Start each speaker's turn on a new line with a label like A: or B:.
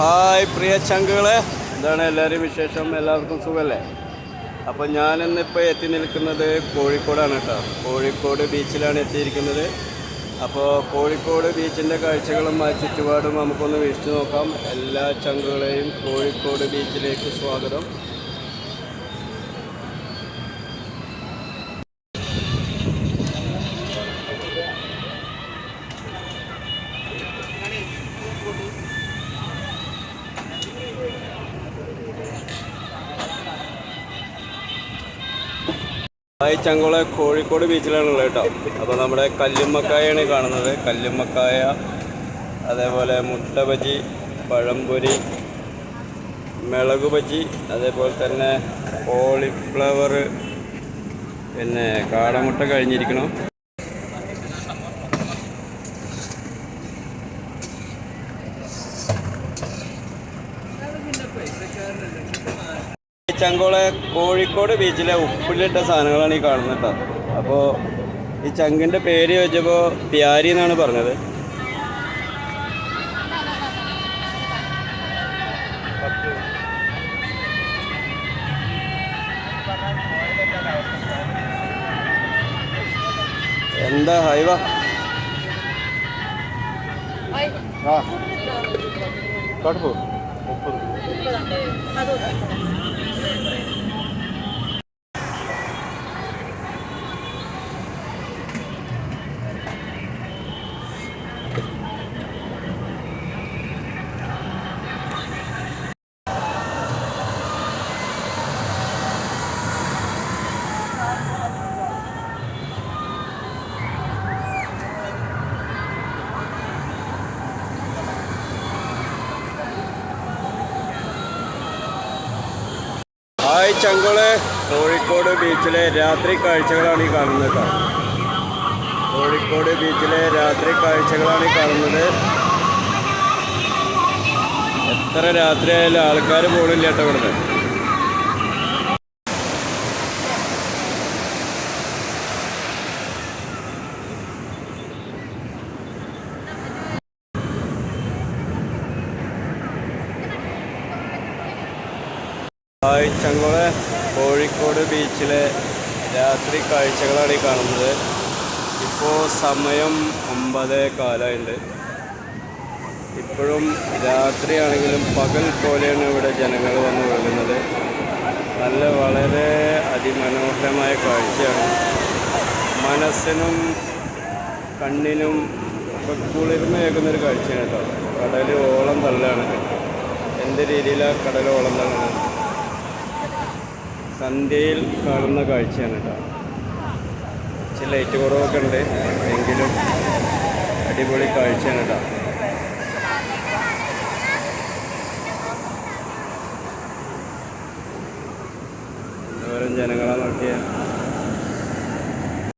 A: Hi പ്രിയ ചങ്കുകളെ, എന്താണ് എല്ലാവരും വിശേഷം? എല്ലാവർക്കും സുഖമല്ലേ? അപ്പോൾ ഞാനിന്നിപ്പോൾ എത്തി നിൽക്കുന്നത് കോഴിക്കോടാണ് കേട്ടോ. കോഴിക്കോട് ബീച്ചിലാണ് എത്തിയിരിക്കുന്നത്. അപ്പോൾ കോഴിക്കോട് ബീച്ചിൻ്റെ കാഴ്ചകളും ആ ചുറ്റുപാടും നമുക്കൊന്ന് വീക്ഷിച്ച് നോക്കാം. എല്ലാ ചങ്കുകളെയും കോഴിക്കോട് ബീച്ചിലേക്ക് സ്വാഗതം. ഹായ് ചങ്കുകളെ, കോഴിക്കോട് ബീച്ചിലാണുള്ളത് കേട്ടോ. അപ്പോൾ നമ്മുടെ കല്ലുമ്മക്കായാണ് കാണുന്നത്. കല്ലുമ്മക്കായ, അതേപോലെ മുട്ട ബജി, പഴംപൊരി, മിളക് ബജി, അതേപോലെ തന്നെ കോളിഫ്ലവർ, പിന്നെ കാടമുട്ട കഴിഞ്ഞിരിക്കണം. ചങ്കോളെ കോഴിക്കോട് ബീച്ചിലെ ഉപ്പിലിട്ട സാധനങ്ങളാണ് ഈ കാണുന്നത് കേട്ടോ. അപ്പോൾ ഈ ചങ്കിൻ്റെ പേര് ചോദിച്ചപ്പോൾ പ്യാരി എന്നാണ് പറഞ്ഞത്. എന്താ ഹൈവ ആ കുഴപ്പമോ ഹായ് ചങ്കുകളെ, കോഴിക്കോട് ബീച്ചിലെ രാത്രി കാഴ്ചകളാണ് ഈ കാണുന്നത് കേട്ടോ. കോഴിക്കോട് ബീച്ചിലെ രാത്രി കാഴ്ചകളാണ് ഈ കാണുന്നത്. എത്ര രാത്രി ആയാലും ആൾക്കാർ പോകണില്ല കേട്ടോ ഇവിടുന്ന്. ഹായ് ചങ്കുകളെ, കോഴിക്കോട് ബീച്ചിലെ രാത്രി കാഴ്ചകളാണ് ഈ കാണുന്നത്. ഇപ്പോൾ സമയം 9:15. ഇപ്പോഴും രാത്രിയാണെങ്കിലും പകൽ പോലെയാണ് ഇവിടെ ജനങ്ങൾ വന്ന് ഒഴുകുന്നത്. വളരെ അതിമനോഹരമായ കാഴ്ചയാണ്. മനസ്സിനും കണ്ണിനും ഒക്കെ കുളിർമയേകുന്നൊരു കാഴ്ചയാണ് കേട്ടോ. കടൽ ഓളം തള്ളാണ്. എന്ത് രീതിയിലാണ് കടൽ ഓളം തള്ളുന്നത്? സന്ധ്യയിൽ കാണുന്ന കാഴ്ചയാണ് കേട്ടോ. ചില ലൈറ്റ് കുറവൊക്കെ ഉണ്ട്, എങ്കിലും അടിപൊളി കാഴ്ചയാണ് കേട്ടോ. എന്തോരം ജനങ്ങളെ നോക്കിയാൽ